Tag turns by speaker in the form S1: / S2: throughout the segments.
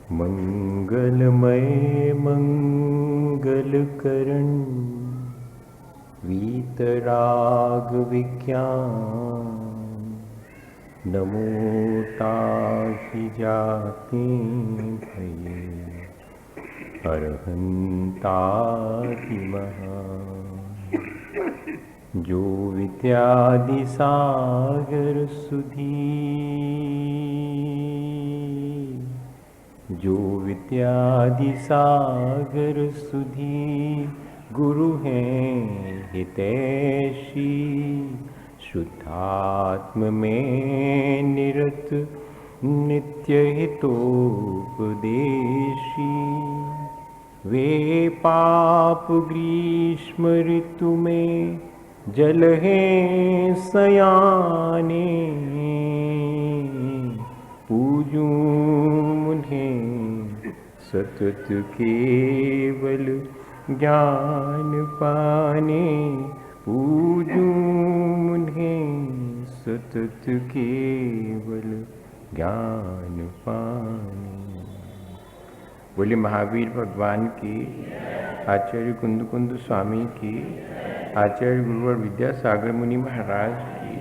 S1: मंगलमय मंगलकरण वीतराग विज्ञान नमो ताहि जाति भये अरहंताति महान। जो विद्यादि सागर सुधी जो विद्यादि सागर सुधी गुरु हैं हितैषी शुद्धात्म में निरत नित्य हितोपदेशी। वे पाप ग्रीष्म ऋतु में जल हैं सयाने पूजूं उन्हें सतत केवल ज्ञान पाने पूजूं उन्हें सतत केवल ज्ञान पाने। बोले महावीर भगवान की, आचार्य कुंद कुंद स्वामी की, आचार्य गुरुवर विद्यासागर मुनि महाराज की।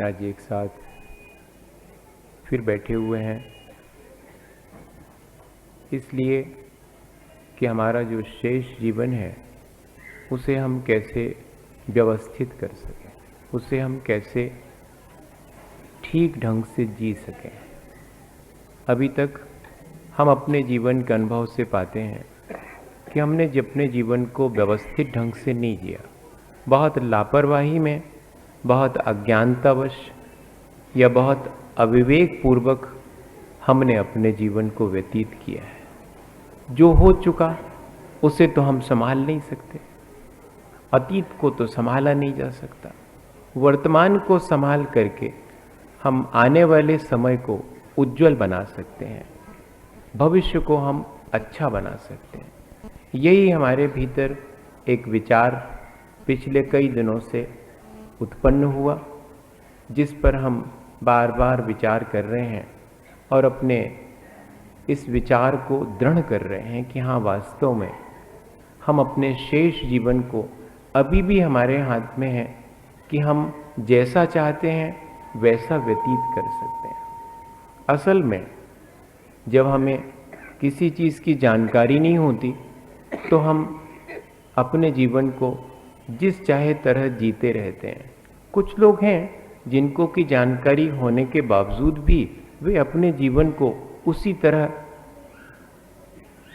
S1: आज एक साथ फिर बैठे हुए हैं इसलिए कि हमारा जो शेष जीवन है उसे हम कैसे व्यवस्थित कर सकें, उसे हम कैसे ठीक ढंग से जी सकें। अभी तक हम अपने जीवन के अनुभव से पाते हैं कि हमने अपने जीवन को व्यवस्थित ढंग से नहीं जिया। बहुत लापरवाही में, बहुत अज्ञानतावश या बहुत अविवेक पूर्वक हमने अपने जीवन को व्यतीत किया है। जो हो चुका उसे तो हम संभाल नहीं सकते, अतीत को तो संभाला नहीं जा सकता। वर्तमान को संभाल करके हम आने वाले समय को उज्जवल बना सकते हैं, भविष्य को हम अच्छा बना सकते हैं। यही हमारे भीतर एक विचार पिछले कई दिनों से उत्पन्न हुआ, जिस पर हम बार बार विचार कर रहे हैं और अपने इस विचार को दृढ़ कर रहे हैं कि हाँ, वास्तव में हम अपने शेष जीवन को अभी भी हमारे हाथ में है कि हम जैसा चाहते हैं वैसा व्यतीत कर सकते हैं। असल में जब हमें किसी चीज़ की जानकारी नहीं होती तो हम अपने जीवन को जिस चाहे तरह जीते रहते हैं। कुछ लोग हैं जिनको की जानकारी होने के बावजूद भी वे अपने जीवन को उसी तरह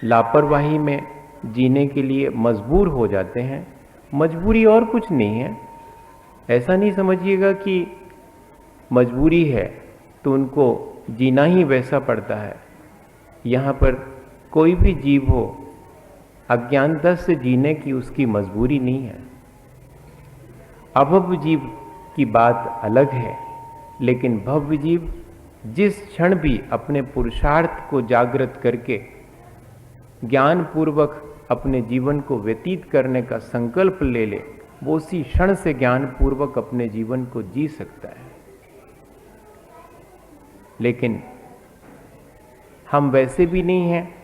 S1: लापरवाही में जीने के लिए मजबूर हो जाते हैं। मजबूरी और कुछ नहीं है, ऐसा नहीं समझिएगा कि मजबूरी है तो उनको जीना ही वैसा पड़ता है। यहाँ पर कोई भी जीव हो, अज्ञानता से जीने की उसकी मजबूरी नहीं है। अभव्य जीव की बात अलग है, लेकिन भव्य जीव जिस क्षण भी अपने पुरुषार्थ को जागृत करके ज्ञान पूर्वक अपने जीवन को व्यतीत करने का संकल्प ले ले, वो उसी क्षण से ज्ञान पूर्वक अपने जीवन को जी सकता है। लेकिन हम वैसे भी नहीं हैं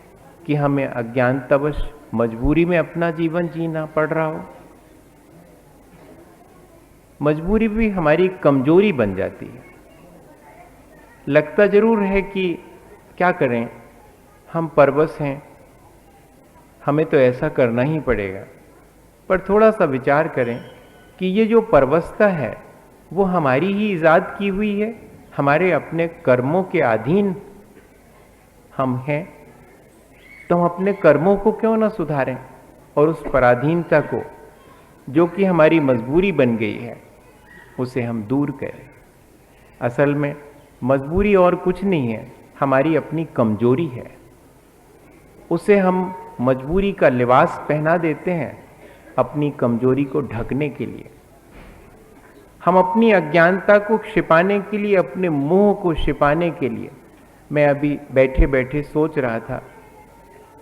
S1: कि हमें अज्ञानतावश मजबूरी में अपना जीवन जीना पड़ रहा हो। मजबूरी भी हमारी कमजोरी बन जाती है। लगता जरूर है कि क्या करें, हम परवश हैं, हमें तो ऐसा करना ही पड़ेगा। पर थोड़ा सा विचार करें कि ये जो परवशता है वो हमारी ही ईजाद की हुई है, हमारे अपने कर्मों के अधीन हम हैं। तो हम अपने कर्मों को क्यों ना सुधारें और उस पराधीनता को, जो कि हमारी मजबूरी बन गई है, उसे हम दूर करें। असल में मजबूरी और कुछ नहीं है, हमारी अपनी कमजोरी है। उसे हम मजबूरी का लिबास पहना देते हैं अपनी कमजोरी को ढकने के लिए। हम अपनी अज्ञानता को छिपाने के लिए, अपने मोह को छिपाने के लिए। मैं अभी बैठे बैठे सोच रहा था,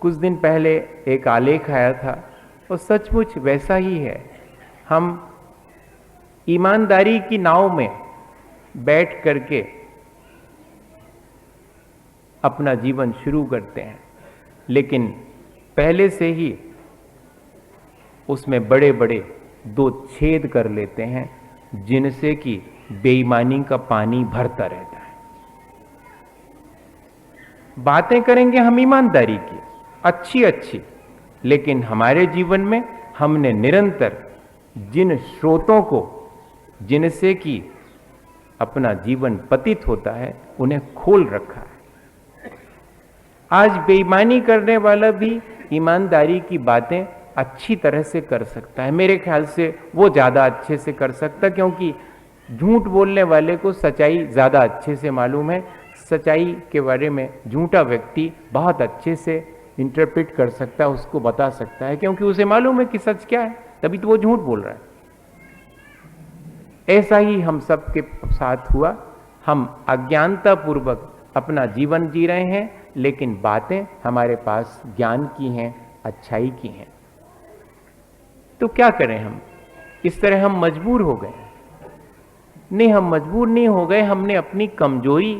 S1: कुछ दिन पहले एक आलेख आया था और सचमुच वैसा ही है। हम ईमानदारी की नाव में बैठ करके अपना जीवन शुरू करते हैं, लेकिन पहले से ही उसमें बड़े बड़े 2 छेद कर लेते हैं, जिनसे कि बेईमानी का पानी भरता रहता है। बातें करेंगे हम ईमानदारी की अच्छी अच्छी, लेकिन हमारे जीवन में हमने निरंतर जिन स्रोतों को, जिनसे कि अपना जीवन पतित होता है, उन्हें खोल रखा है। आज बेईमानी करने वाला भी ईमानदारी की बातें अच्छी तरह से कर सकता है। मेरे ख्याल से वो ज्यादा अच्छे से कर सकता, क्योंकि झूठ बोलने वाले को सच्चाई ज्यादा अच्छे से मालूम है। सच्चाई के बारे में झूठा व्यक्ति बहुत अच्छे से इंटरप्रेट कर सकता है, उसको बता सकता है, क्योंकि उसे मालूम है कि सच क्या है, तभी तो वो झूठ बोल रहा है। ऐसा ही हम सब के साथ हुआ। हम अज्ञानता पूर्वक अपना जीवन जी रहे हैं, लेकिन बातें हमारे पास ज्ञान की हैं, अच्छाई की हैं। तो क्या करें हम? इस तरह हम मजबूर हो गए? नहीं, हम मजबूर नहीं हो गए, हमने अपनी कमजोरी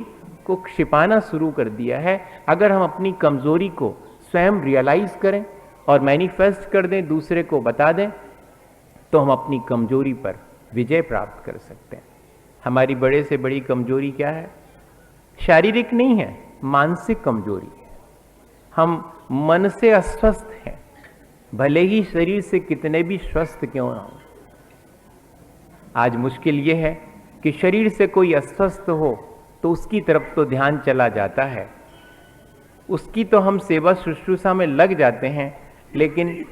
S1: को छिपाना शुरू कर दिया है। अगर हम अपनी कमजोरी को स्वयं रियलाइज करें और मैनिफेस्ट कर दें, दूसरे को बता दें, तो हम अपनी कमजोरी पर विजय प्राप्त कर सकते हैं। हमारी बड़े से बड़ी कमजोरी क्या है? शारीरिक नहीं है, मानसिक कमजोरी है। हम मन से अस्वस्थ हैं, भले ही शरीर से कितने भी स्वस्थ क्यों ना हो। आज मुश्किल यह है कि शरीर से कोई अस्वस्थ हो तो उसकी तरफ तो ध्यान चला जाता है, उसकी तो हम सेवा शुश्रूषा में लग जाते हैं, लेकिन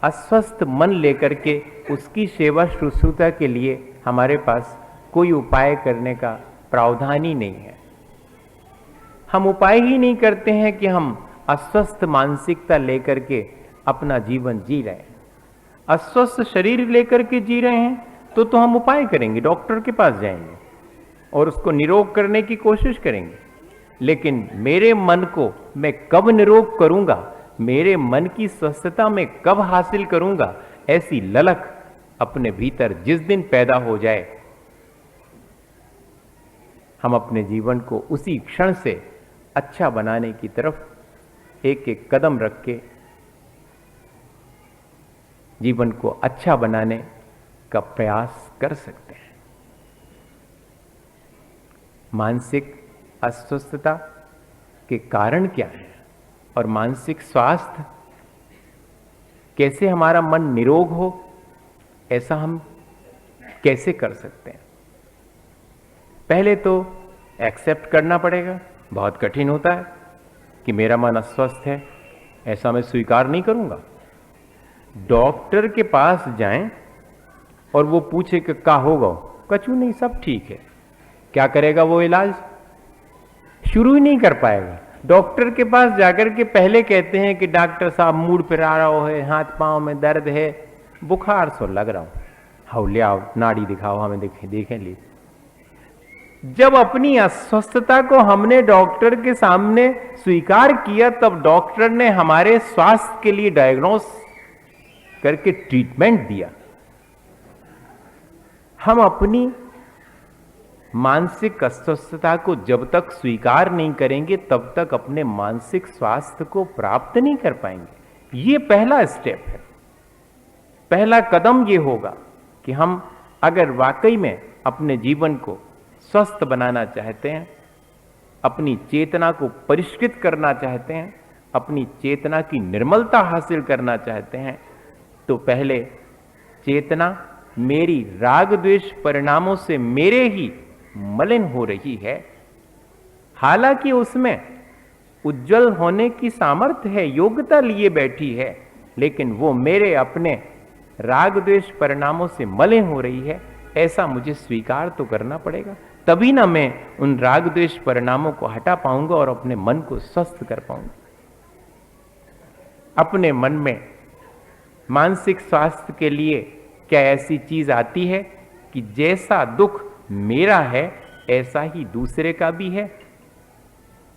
S1: अस्वस्थ मन लेकर के उसकी सेवा शुश्रूषा के लिए हमारे पास कोई उपाय करने का प्रावधान ही नहीं है। हम उपाय ही नहीं करते हैं कि हम अस्वस्थ मानसिकता लेकर के अपना जीवन जी रहे हैं। अस्वस्थ शरीर लेकर के जी रहे हैं तो हम उपाय करेंगे, डॉक्टर के पास जाएंगे और उसको निरोग करने की कोशिश करेंगे। लेकिन मेरे मन को मैं कब निरोग करूंगा, मेरे मन की स्वस्थता में कब हासिल करूंगा, ऐसी ललक अपने भीतर जिस दिन पैदा हो जाए, हम अपने जीवन को उसी क्षण से अच्छा बनाने की तरफ एक एक कदम रख के जीवन को अच्छा बनाने का प्रयास कर सकते हैं। मानसिक अस्वस्थता के कारण क्या है और मानसिक स्वास्थ्य कैसे हमारा मन निरोग हो, ऐसा हम कैसे कर सकते हैं? पहले तो एक्सेप्ट करना पड़ेगा। बहुत कठिन होता है कि मेरा मन अस्वस्थ है, ऐसा मैं स्वीकार नहीं करूंगा। डॉक्टर के पास जाएं और वो पूछे कि क्या होगा, कछु नहीं, सब ठीक है। क्या करेगा वो? इलाज शुरू ही नहीं कर पाएगा। डॉक्टर के पास जाकर के पहले कहते हैं कि डॉक्टर साहब मूड पर आ रहा है, हाथ पांव में दर्द है, बुखार सो लग रहा हूं, हाउ ले आओ, नाड़ी दिखाओ हमें, देखें ली। जब अपनी अस्वस्थता को हमने डॉक्टर के सामने स्वीकार किया, तब डॉक्टर ने हमारे स्वास्थ्य के लिए डायग्नोस करके ट्रीटमेंट दिया। हम अपनी मानसिक अस्वस्थता को जब तक स्वीकार नहीं करेंगे, तब तक अपने मानसिक स्वास्थ्य को प्राप्त नहीं कर पाएंगे। ये पहला स्टेप है, पहला कदम ये होगा कि हम अगर वाकई में अपने जीवन को स्वस्थ बनाना चाहते हैं, अपनी चेतना को परिष्कृत करना चाहते हैं, अपनी चेतना की निर्मलता हासिल करना चाहते हैं, तो पहले चेतना मेरी राग द्वेष परिणामों से मेरे ही मलिन हो रही है। हालांकि उसमें उज्जवल होने की सामर्थ्य है, योग्यता लिए बैठी है, लेकिन वो मेरे अपने राग द्वेष परिणामों से मलिन हो रही है, ऐसा मुझे स्वीकार तो करना पड़ेगा। तभी ना मैं उन राग द्वेष परिणामों को हटा पाऊंगा और अपने मन को स्वस्थ कर पाऊंगा। अपने मन में मानसिक स्वास्थ्य के लिए क्या ऐसी चीज आती है कि जैसा दुख मेरा है ऐसा ही दूसरे का भी है?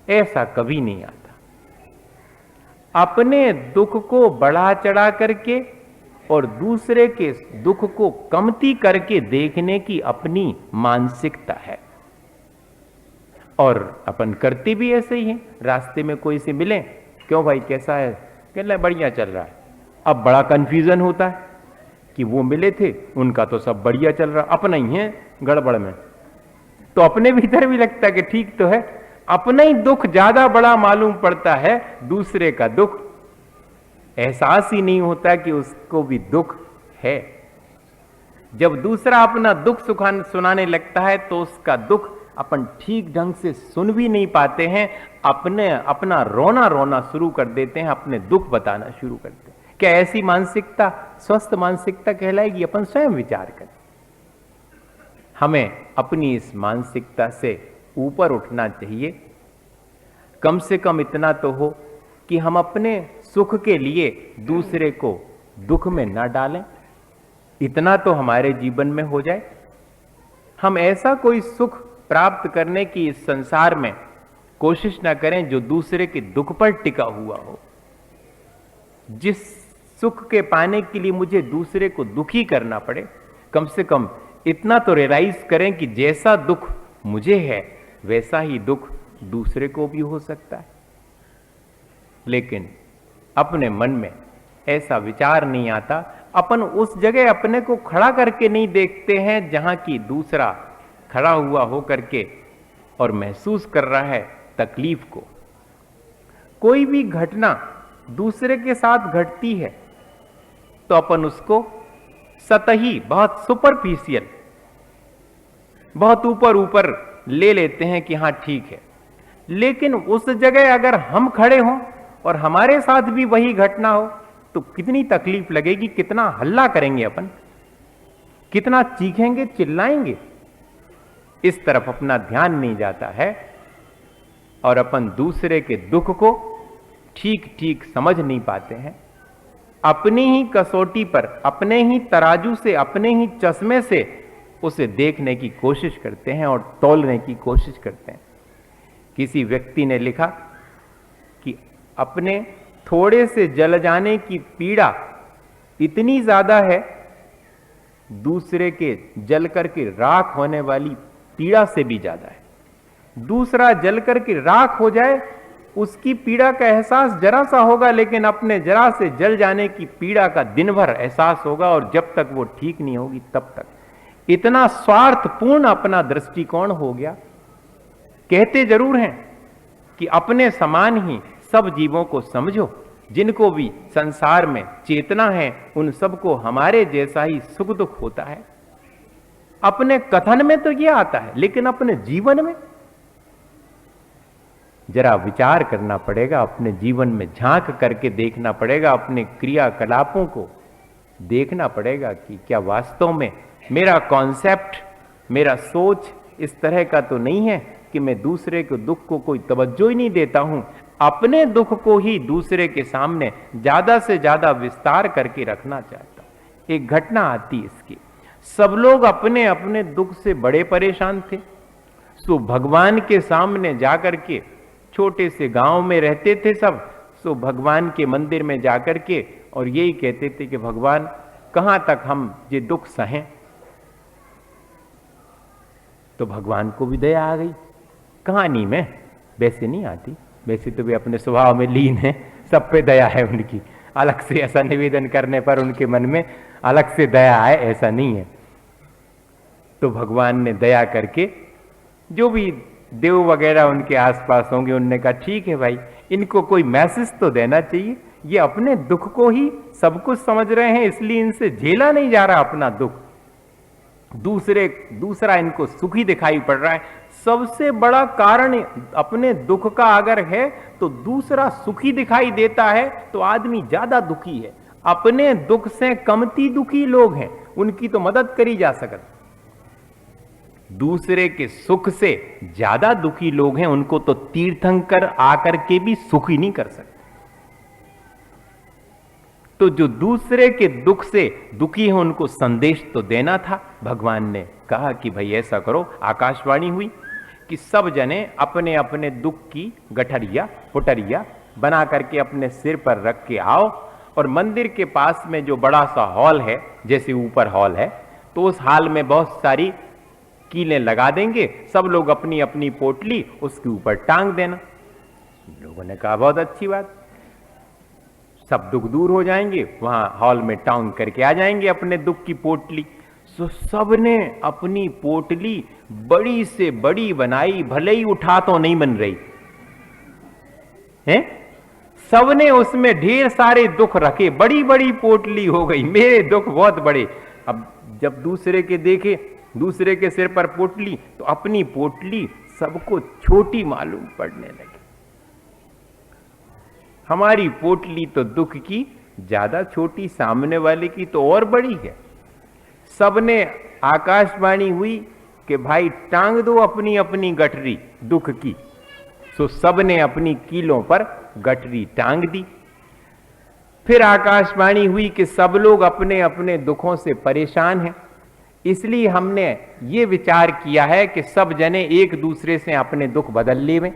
S1: ऐसा कभी नहीं आता। अपने दुख को बढ़ा चढ़ा करके और दूसरे के दुख को कमती करके देखने की अपनी मानसिकता है। और अपन करते भी ऐसे ही हैं। रास्ते में कोई से मिले, क्यों भाई कैसा है, कह ले बढ़िया चल रहा है। अब बड़ा कंफ्यूजन होता है कि वो मिले थे, उनका तो सब बढ़िया चल रहा, अपना ही है गड़बड़ में। तो अपने भीतर भी लगता है कि ठीक तो है, अपना ही दुख ज्यादा बड़ा मालूम पड़ता है, दूसरे का दुख एहसास ही नहीं होता कि उसको भी दुख है। जब दूसरा अपना दुख सुनाने लगता है तो उसका दुख अपन ठीक ढंग से सुन भी नहीं पाते हैं, अपना रोना शुरू कर देते हैं, अपने दुख बताना शुरू करते हैं। क्या ऐसी मानसिकता स्वस्थ मानसिकता कहलाएगी? अपन स्वयं विचार करें। हमें अपनी इस मानसिकता से ऊपर उठना चाहिए। कम से कम इतना तो हो कि हम अपने सुख के लिए दूसरे को दुख में न डालें, इतना तो हमारे जीवन में हो जाए। हम ऐसा कोई सुख प्राप्त करने की इस संसार में कोशिश ना करें जो दूसरे के दुख पर टिका हुआ हो। जिस सुख के पाने के लिए मुझे दूसरे को दुखी करना पड़े, कम से कम इतना तो रियलाइज करें कि जैसा दुख मुझे है वैसा ही दुख दूसरे को भी हो सकता है। लेकिन अपने मन में ऐसा विचार नहीं आता। अपन उस जगह अपने को खड़ा करके नहीं देखते हैं जहां की दूसरा खड़ा हुआ हो करके और महसूस कर रहा है तकलीफ को। कोई भी घटना दूसरे के साथ घटती है तो अपन उसको सतही, बहुत सुपरफिशियल, बहुत ऊपर ऊपर ले लेते हैं कि हाँ ठीक है। लेकिन उस जगह अगर हम खड़े हों और हमारे साथ भी वही घटना हो तो कितनी तकलीफ लगेगी, कितना हल्ला करेंगे अपन, कितना चीखेंगे, चिल्लाएंगे। इस तरफ अपना ध्यान नहीं जाता है और अपन दूसरे के दुख को ठीक ठीक समझ नहीं पाते हैं। अपनी ही कसौटी पर, अपने ही तराजू से, अपने ही चश्मे से उसे देखने की कोशिश करते हैं और तौलने की कोशिश करते हैं। किसी व्यक्ति ने लिखा कि अपने थोड़े से जल जाने की पीड़ा इतनी ज्यादा है दूसरे के जल करके राख होने वाली पीड़ा से भी ज्यादा है। दूसरा जल करके राख हो जाए उसकी पीड़ा का एहसास जरा सा होगा, लेकिन अपने जरा से जल जाने की पीड़ा का दिन भर एहसास होगा और जब तक वो ठीक नहीं होगी तब तक। इतना स्वार्थपूर्ण अपना दृष्टिकोण हो गया। कहते जरूर हैं कि अपने समान ही सब जीवों को समझो, जिनको भी संसार में चेतना है उन सबको हमारे जैसा ही सुख दुख होता है। अपने कथन में तो यह आता है, लेकिन अपने जीवन में जरा विचार करना पड़ेगा, अपने जीवन में झांक करके देखना पड़ेगा, अपने क्रियाकलापों को देखना पड़ेगा कि क्या वास्तव में मेरा कॉन्सेप्ट, मेरा सोच इस तरह का तो नहीं है कि मैं दूसरे के दुख को कोई तवज्जो ही नहीं देता हूं, अपने दुख को ही दूसरे के सामने ज्यादा से ज्यादा विस्तार करके रखना चाहता हूं। एक घटना आती इसकी, सब लोग अपने अपने दुख से बड़े परेशान थे। सो भगवान के सामने जाकर के, छोटे से गांव में रहते थे सब, सो भगवान के मंदिर में जाकर के और यही कहते थे कि भगवान कहां तक हम ये दुख सहें। तो भगवान को भी दया आ गई। कहानी में वैसे नहीं आती, वैसे तो वे अपने स्वभाव में लीन है, सब पे दया है उनकी। अलग से ऐसा निवेदन करने पर उनके मन में अलग से दया आए ऐसा नहीं है। तो भगवान ने दया करके, जो भी देव वगैरह उनके आसपास होंगे उनने कहा ठीक है भाई, इनको कोई मैसेज तो देना चाहिए, ये अपने दुख को ही सब कुछ समझ रहे हैं इसलिए इनसे झेला नहीं जा रहा अपना दुख, दूसरा इनको सुखी दिखाई पड़ रहा है। सबसे बड़ा कारण अपने दुख का अगर है तो दूसरा सुखी दिखाई देता है तो आदमी ज्यादा दुखी है। अपने दुख से कमती दुखी लोग हैं, उनकी तो मदद करी जा सकती, दूसरे के सुख से ज्यादा दुखी लोग हैं उनको तो तीर्थंकर आकर के भी सुखी नहीं कर सकते। तो जो दूसरे के दुख से दुखी है उनको संदेश तो देना था। भगवान ने कहा कि भाई ऐसा करो, आकाशवाणी हुई कि सब जने अपने अपने दुख की गठरिया फुटरिया बना करके अपने सिर पर रख के आओ और मंदिर के पास में जो बड़ा सा हॉल है, जैसे ऊपर हॉल है, तो उस हॉल में बहुत सारी कीलें लगा देंगे, सब लोग अपनी अपनी पोटली उसके ऊपर टांग देना। लोगों ने कहा बहुत अच्छी बात, सब दुख दूर हो जाएंगे, वहां हॉल में टांग करके आ जाएंगे अपने दुख की पोटली। तो सबने अपनी पोटली बड़ी से बड़ी बनाई, भले ही उठा तो नहीं बन रही है, सबने उसमें ढेर सारे दुख रखे, बड़ी बड़ी पोटली हो गई, मेरे दुख बहुत बड़े। अब जब दूसरे के देखे, दूसरे के सिर पर पोटली, तो अपनी पोटली सबको छोटी मालूम पड़ने लगी। हमारी पोटली तो दुख की ज्यादा छोटी, सामने वाले की तो और बड़ी है। सबने आकाशवाणी हुई कि भाई टांग दो अपनी अपनी गठरी दुख की। सो सबने अपनी कीलों पर गठरी टांग दी। फिर आकाशवाणी हुई कि सब लोग अपने अपने दुखों से परेशान हैं, इसलिए हमने ये विचार किया है कि सब जने एक दूसरे से अपने दुख बदल लेवे,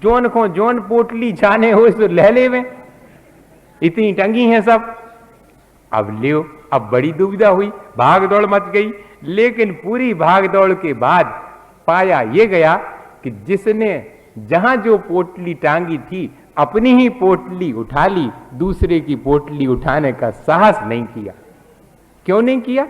S1: जोन को जोन पोटली जाने हो सो ले लेवे, इतनी टंगी हैं सब। अब लियो, अब बड़ी दुविधा हुई, भाग दौड़ मच गई। लेकिन पूरी भाग दौड़ के बाद पाया ये गया कि जिसने जहां जो पोटली टांगी थी, अपनी ही पोटली उठा ली, दूसरे की पोटली उठाने का साहस नहीं किया। क्यों नहीं किया?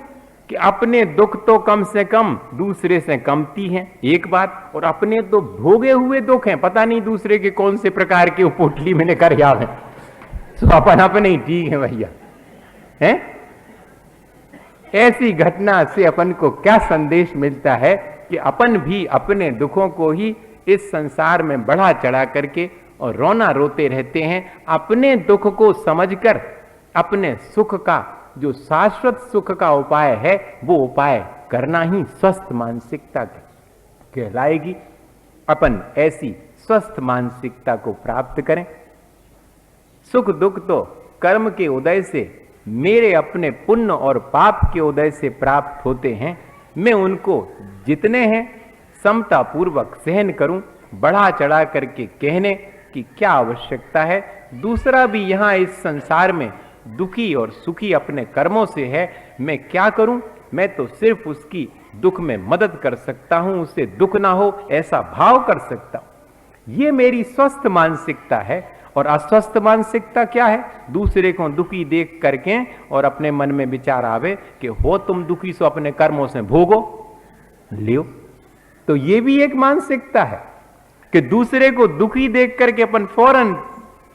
S1: कि अपने दुख तो कम से कम दूसरे से कमती हैं, एक बात, और अपने तो भोगे हुए दुख हैं, पता नहीं दूसरे के कौन से प्रकार के पोटली मैंने कर याद है, तो अपन अपने ही ठीक है भैया हैं। ऐसी घटना से अपन को क्या संदेश मिलता है कि अपन भी अपने दुखों को ही इस संसार में बढ़ा चढ़ा करके और रोना रोते रहते हैं। अपने दुख को समझकर अपने सुख का, जो शाश्वत सुख का उपाय है, वो उपाय करना ही स्वस्थ मानसिकता कहलाएगी। अपन ऐसी स्वस्थ मानसिकता को प्राप्त करें। सुख दुख तो कर्म के उदय से, मेरे अपने पुण्य और पाप के उदय से प्राप्त होते हैं। मैं उनको जितने हैं समता पूर्वक सहन करूं, बढ़ा चढ़ा करके कहने की क्या आवश्यकता है। दूसरा भी यहां इस संसार में दुखी और सुखी अपने कर्मों से है, मैं क्या करूं? मैं तो सिर्फ उसकी दुख में मदद कर सकता हूं, उसे दुख ना हो ऐसा भाव कर सकता हूं। ये मेरी स्वस्थ मानसिकता है। और अस्वस्थ मानसिकता क्या है? दूसरे को दुखी देख करके और अपने मन में विचार आवे कि हो तुम दुखी, सो अपने कर्मों से भोगो लियो। तो ये भी एक मानसिकता है कि दूसरे को दुखी देख करके अपन फौरन,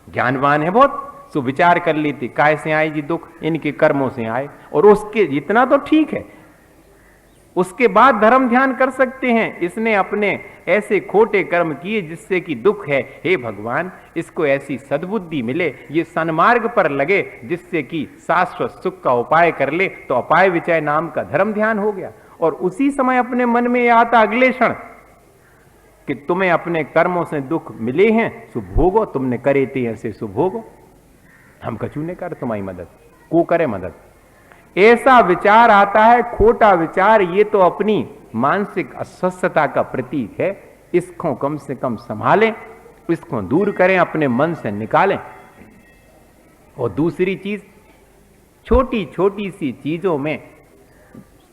S1: ज्ञानवान है बहुत, सो विचार कर लेते काय से आए जी दुख, इनके कर्मों से आए, और उसके इतना तो ठीक है, उसके बाद धर्म ध्यान कर सकते हैं। इसने अपने ऐसे खोटे कर्म किए जिससे कि दुख है, हे भगवान इसको ऐसी सद्बुद्धि मिले, ये सन्मार्ग पर लगे जिससे कि शाश्वत सुख का उपाय कर ले, तो अपाय विचय नाम का धर्म ध्यान हो गया। और उसी समय अपने मन में आता अगले क्षण कि तुम्हें अपने कर्मों से दुख मिले हैं, सो भोगो, तुमने करे थे ऐसे सो भोगो, हम कछु ने कर तुम्हारी मदद, को करे मदद। ऐसा विचार आता है, खोटा विचार, ये तो अपनी मानसिक अस्वस्थता का प्रतीक है। इसको कम से कम संभालें, इसको दूर करें, अपने मन से निकालें। और दूसरी चीज, छोटी छोटी सी चीजों में,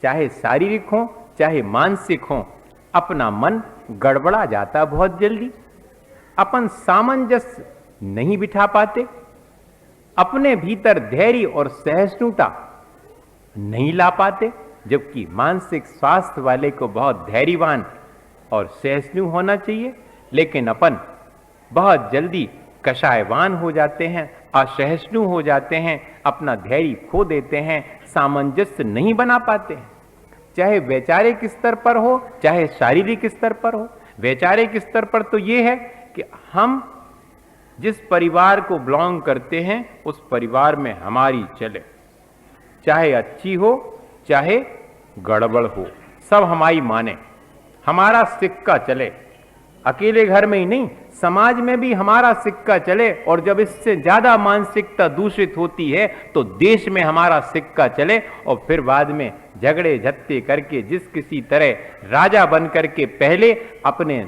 S1: चाहे शारीरिक हो चाहे मानसिक हो, अपना मन गड़बड़ा जाता बहुत जल्दी। अपन सामंजस्य नहीं बिठा पाते, अपने भीतर धैर्य और सहिष्णुता नहीं ला पाते, जबकि मानसिक स्वास्थ्य वाले को बहुत धैर्यवान और सहिष्णु होना चाहिए। लेकिन अपन बहुत जल्दी कषायवान हो जाते हैं, असहिष्णु हो जाते हैं, अपना धैर्य खो देते हैं, सामंजस्य नहीं बना पाते हैं। चाहे वैचारिक स्तर पर हो चाहे शारीरिक स्तर पर हो। वैचारिक स्तर पर तो ये है कि हम जिस परिवार को बिलोंग करते हैं उस परिवार में हमारी चले, चाहे अच्छी हो चाहे गड़बड़ हो, सब हमारी माने, हमारा सिक्का चले। अकेले घर में ही नहीं, समाज में भी हमारा सिक्का चले। और जब इससे ज्यादा मानसिकता दूषित होती है तो देश में हमारा सिक्का चले। और फिर बाद में झगड़े झत्ते करके जिस किसी तरह राजा बन करके पहले अपने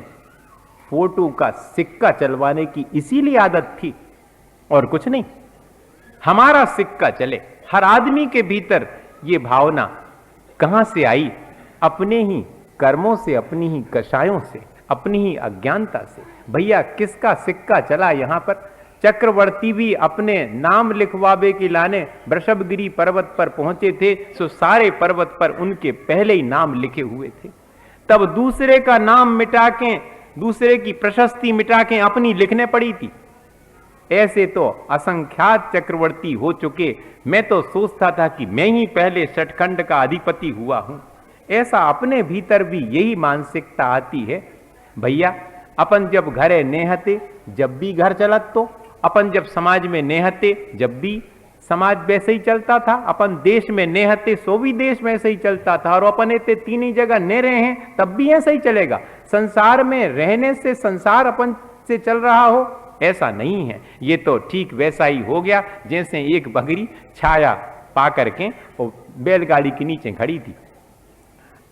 S1: फोटो का सिक्का चलवाने की इसीलिए आदत थी और कुछ नहीं। हमारा सिक्का चले। हर आदमी के भीतर ये भावना कहां से आई? अपने ही कर्मों से, अपनी ही कषायों से, अपनी ही अज्ञानता से। भैया किसका सिक्का चला यहां पर? चक्रवर्ती भी अपने नाम लिखवावे के लाने वृषभगिरी पर्वत पर पहुंचे थे, सो सारे पर्वत पर उनके पहले ही नाम लिखे हुए थे। तब दूसरे का नाम मिटा के, दूसरे की प्रशस्ति मिटा के अपनी लिखने पड़ी थी। ऐसे तो असंख्यात चक्रवर्ती हो चुके। मैं तो सोचता था कि मैं ही पहले सचखंड का अधिपति हुआ हूं। ऐसा अपने भीतर भी यही मानसिकता आती है। भैया अपन जब घरे नेहते, जब भी घर चलत, तो अपन जब समाज में नेहते, जब भी समाज वैसे ही चलता था। अपन देश में नेहते, सो भी देश वैसे ही चलता था। और अपन इतने तीन ही जगह ने रहे हैं, तब भी ऐसा ही चलेगा। संसार में रहने से संसार अपन से चल रहा हो, ऐसा नहीं है। ये तो ठीक वैसा ही हो गया जैसे एक बकरी छाया पा करके वो बैलगाड़ी के नीचे खड़ी थी।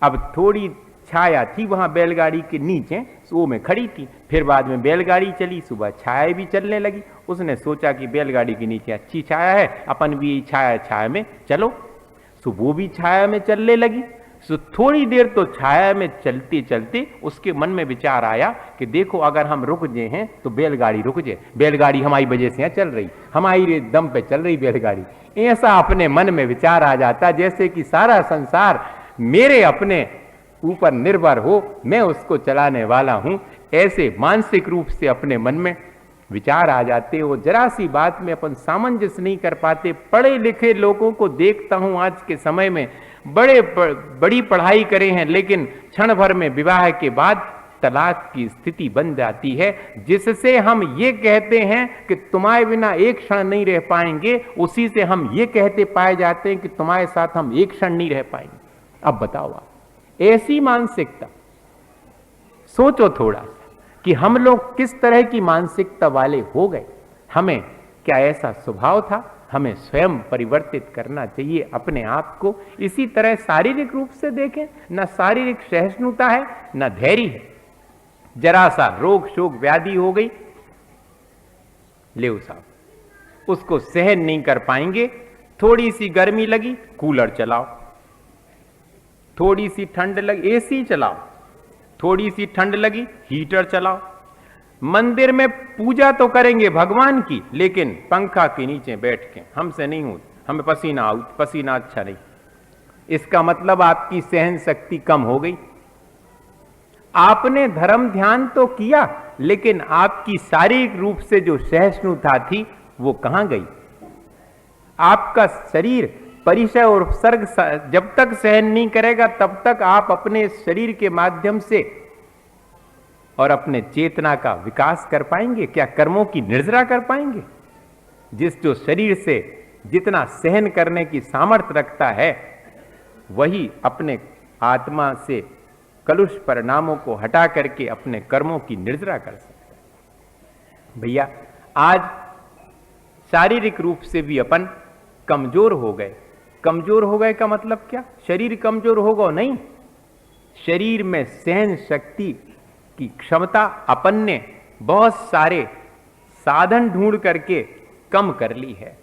S1: अब थोड़ी छाया थी वहां बैलगाड़ी के नीचे, वो में खड़ी थी। फिर बाद में बैलगाड़ी चली, सुबह छाया भी चलने लगी। उसने सोचा कि बैलगाड़ी के नीचे अच्छी छाया है, अपन भी छाया में चलो। सो वो भी छाया में चलने लगी। सो थोड़ी देर तो छाया में चलते चलते उसके मन में विचार आया कि देखो अगर हम रुक गए हैं तो बैलगाड़ी रुक जाए। बैलगाड़ी हमारी वजह से चल रही, हमारी दम पे चल रही बैलगाड़ी। ऐसा अपने मन में विचार आ जाता जैसे कि सारा संसार मेरे अपने ऊपर निर्भर हो, मैं उसको चलाने वाला हूं। ऐसे मानसिक रूप से अपने मन में विचार आ जाते। वो जरा सी बात में अपन सामंजस्य नहीं कर पाते। पढ़े लिखे लोगों को देखता हूं आज के समय में, बड़ी पढ़ाई करे हैं, लेकिन क्षण भर में विवाह के बाद तलाक की स्थिति बन जाती है, जिससे हम ये कहते हैं कि तुम्हारे बिना एक क्षण नहीं रह पाएंगे, उसी से हम ये कहते पाए जाते हैं कि तुम्हारे साथ हम एक क्षण नहीं रह पाएंगे। अब बताओ आप, ऐसी मानसिकता, सोचो थोड़ा सा कि हम लोग किस तरह की मानसिकता वाले हो गए। हमें क्या ऐसा स्वभाव था? हमें स्वयं परिवर्तित करना चाहिए अपने आप को। इसी तरह शारीरिक रूप से देखें, ना शारीरिक सहिष्णुता है, ना धैर्य है। जरा सा रोग शोक व्याधि हो गई, ले साहब, उसको सहन नहीं कर पाएंगे। थोड़ी सी गर्मी लगी, कूलर चलाओ। थोड़ी सी ठंड लगी, एसी चलाओ। थोड़ी सी ठंड लगी, हीटर चलाओ। मंदिर में पूजा तो करेंगे भगवान की, लेकिन पंखा के नीचे बैठ के हमसे नहीं हो, हमें पसीना अच्छा नहीं। इसका मतलब आपकी सहन शक्ति कम हो गई। आपने धर्म ध्यान तो किया, लेकिन आपकी शारीरिक रूप से जो सहिष्णुता थी वो कहां गई? आपका शरीर परिचय और उपसर्ग जब तक सहन नहीं करेगा, तब तक आप अपने शरीर के माध्यम से और अपने चेतना का विकास कर पाएंगे? क्या कर्मों की निर्जरा कर पाएंगे? जो शरीर से जितना सहन करने की सामर्थ्य रखता है, वही अपने आत्मा से कलुष परिणामों को हटा करके अपने कर्मों की निर्जरा कर सकता है। भैया आज शारीरिक रूप से भी अपन कमजोर हो गए। कमजोर हो गए का मतलब क्या? शरीर कमजोर होगा नहीं, शरीर में सहन शक्ति की क्षमता अपन ने बहुत सारे साधन ढूंढ करके कम कर ली है।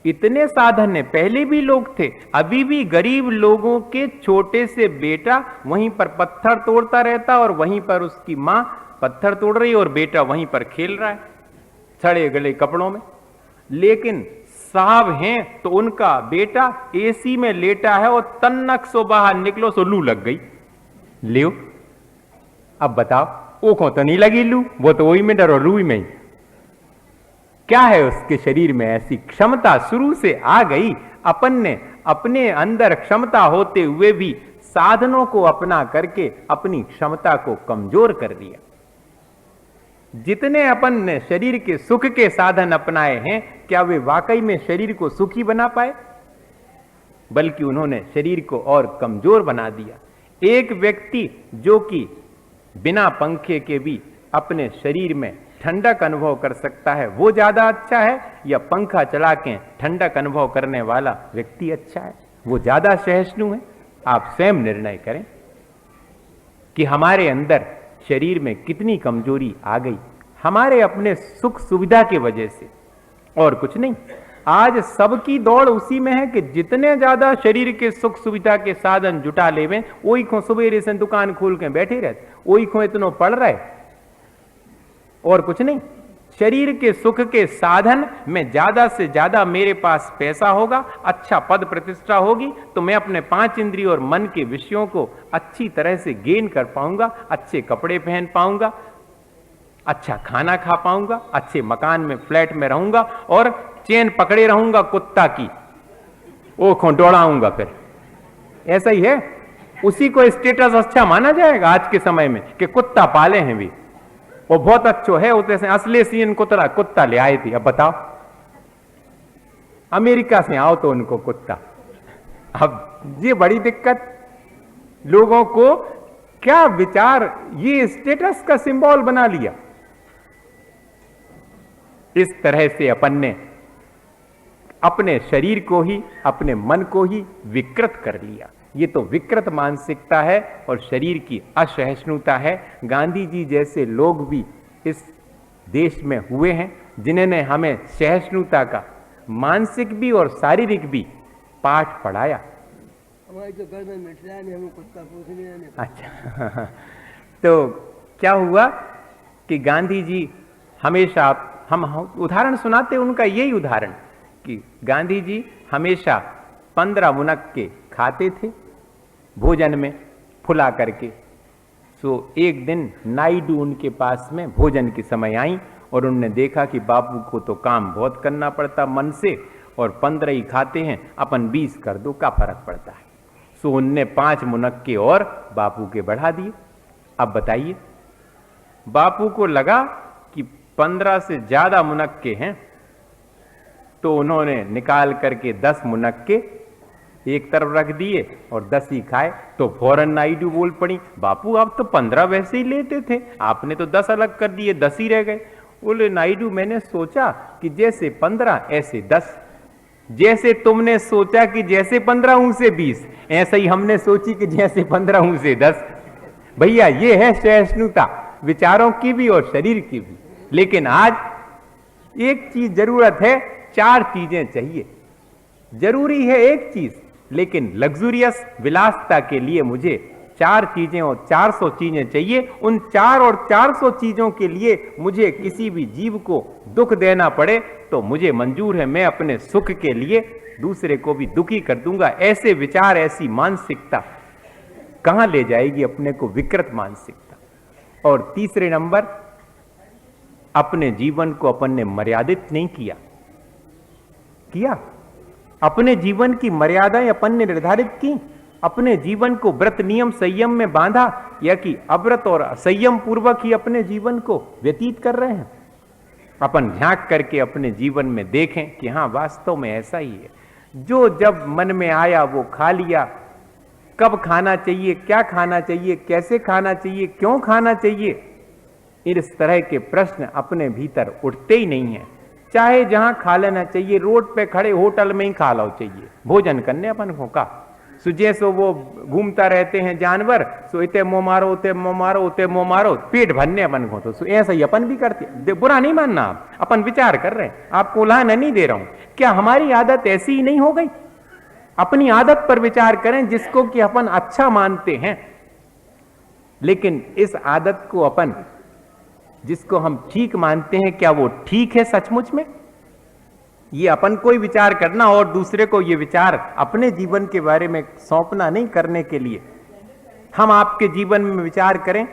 S1: इतने साधन है, पहले भी लोग थे, अभी भी गरीब लोगों के छोटे से बेटा वहीं पर पत्थर तोड़ता रहता और वहीं पर उसकी मां पत्थर तोड़ रही और बेटा वहीं पर खेल रहा है सड़े गले कपड़ों में। लेकिन साहब हैं तो उनका बेटा एसी में लेटा है और तन्नक सो बाहर निकलो सो लू लग गई। लियो अब बताओ, ओखों तो नहीं लगी लू, वो तो वही में डर और रूई में ही। क्या है उसके शरीर में ऐसी क्षमता शुरू से आ गई? अपन ने अपने अंदर क्षमता होते हुए भी साधनों को अपना करके अपनी क्षमता को कमजोर कर दिया। जितने अपन ने शरीर के सुख के साधन अपनाए हैं, क्या वे वाकई में शरीर को सुखी बना पाए? बल्कि उन्होंने शरीर को और कमजोर बना दिया। एक व्यक्ति जो कि बिना पंखे के भी अपने शरीर में ठंडक अनुभव कर सकता है, वो ज्यादा अच्छा है या पंखा चला के ठंडक अनुभव करने वाला व्यक्ति अच्छा है? वो ज्यादा सहिष्णु है? आप स्वयं निर्णय करें कि हमारे अंदर शरीर में कितनी कमजोरी आ गई हमारे अपने सुख सुविधा की वजह से। और कुछ नहीं। आज सबकी दौड़ उसी में है कि जितने ज्यादा शरीर के सुख सुविधा के साधन जुटा लेवे, वही को सवेरे से दुकान खोल के बैठे रहते, वही को इतनो पड़ रहा है और कुछ नहीं। शरीर के सुख के साधन में ज्यादा से ज्यादा मेरे पास पैसा होगा, अच्छा पद प्रतिष्ठा होगी, तो मैं अपने 5 इंद्रिय और मन के विषयों को अच्छी तरह से गेन कर पाऊंगा, अच्छे कपड़े पहन पाऊंगा, अच्छा खाना खा पाऊंगा, अच्छे मकान में फ्लैट में रहूंगा और चेन पकड़े रहूंगा कुत्ता की, वो खो दौड़ाऊंगा फिर। ऐसा ही है, उसी को स्टेटस अच्छा माना जाएगा आज के समय में कि कुत्ता पाले हैं भी, वो बहुत अच्छो है, उसे असली सीन कुत्ता ले आई थी। अब बताओ, अमेरिका से आओ तो उनको कुत्ता। अब ये बड़ी दिक्कत, लोगों को क्या विचार ये स्टेटस का सिंबल बना लिया। इस तरह से अपन ने अपने शरीर को ही, अपने मन को ही विकृत कर लिया। ये तो विकृत मानसिकता है और शरीर की असहिष्णुता है। गांधी जी जैसे लोग भी इस देश में हुए हैं जिन्होंने हमें सहिष्णुता का मानसिक भी और शारीरिक भी पाठ पढ़ाया।
S2: हमारे तो घर में मिठाई नहीं, हमें कुत्ता पूछने नहीं।
S1: अच्छा तो क्या हुआ कि गांधी जी हमेशा, हम उदाहरण सुनाते उनका यही उदाहरण कि गांधी जी हमेशा 15 मुनक्के खाते थे भोजन में फुला करके। सो एक दिन नायडू उनके पास में भोजन के समय आई और उन्होंने देखा कि बापू को तो काम बहुत करना पड़ता मन से, और 15 ही खाते हैं, अपन 20 कर दो, क्या फर्क पड़ता है। सो उनने 5 मुनक्के और बापू के बढ़ा दिए। अब बताइए, बापू को लगा कि 15 से ज्यादा मुनक्के हैं, तो उन्होंने निकाल करके 10 मुनक्के एक तरफ रख दिए और 10 ही खाए। तो फौरन नायडू बोल पड़ी, बापू आप तो 15 वैसे ही लेते थे, आपने तो 10 अलग कर दिए, 10 ही रह गए। बोले नायडू मैंने सोचा कि जैसे 15 ऐसे 10, जैसे तुमने सोचा कि जैसे 15 हूं से 20, ऐसे ही हमने सोची कि जैसे 15 हूं से 10। भैया ये है सहिष्णुता, विचारों की भी और शरीर की भी। लेकिन आज एक चीज जरूरत है, 4 चीजें चाहिए। जरूरी है एक चीज, लेकिन लग्जूरियस विलासता के लिए मुझे 4 चीजें और 400 चीजें चाहिए। उन 4 और 400 चीजों के लिए मुझे किसी भी जीव को दुख देना पड़े तो मुझे मंजूर है। मैं अपने सुख के लिए दूसरे को भी दुखी कर दूंगा। ऐसे विचार, ऐसी मानसिकता कहां ले जाएगी अपने को? विकृत मानसिकता। और तीसरे नंबर, अपने जीवन को अपन ने मर्यादित नहीं किया। अपने जीवन की मर्यादाएं अपन ने निर्धारित की, अपने जीवन को व्रत नियम संयम में बांधा, या कि अव्रत और संयम पूर्वक ही अपने जीवन को व्यतीत कर रहे हैं। अपन झांक करके अपने जीवन में देखें कि हाँ वास्तव में ऐसा ही है। जो जब मन में आया वो खा लिया, कब खाना चाहिए, क्या खाना चाहिए, कैसे खाना चाहिए, क्यों खाना चाहिए, इस तरह के प्रश्न अपने भीतर उठते ही नहीं है। चाहे जहां खा लेना चाहिए, रोड पे खड़े होटल में ही खा लो चाहिए, भोजन करने अपन को का सुजे सो वो घूमता रहते हैं जानवर, सो इते मुंह मारो, उते मुंह मारो, उते मुंह मारो, पेट भरने अपन को। तो ऐसा ही अपन भी करते हैं। बुरा नहीं मानना, आप अपन विचार कर रहे हैं, आपको उलाहना नहीं दे रहा हूं। क्या हमारी आदत ऐसी ही नहीं हो गई? अपनी आदत पर विचार करें जिसको कि अपन अच्छा मानते हैं, लेकिन इस आदत को अपन जिसको हम ठीक मानते हैं, क्या वो ठीक है सचमुच में? ये अपन को ही विचार करना और दूसरे को ये विचार अपने जीवन के बारे में सौंपना नहीं करने के लिए हम आपके जीवन में विचार करें।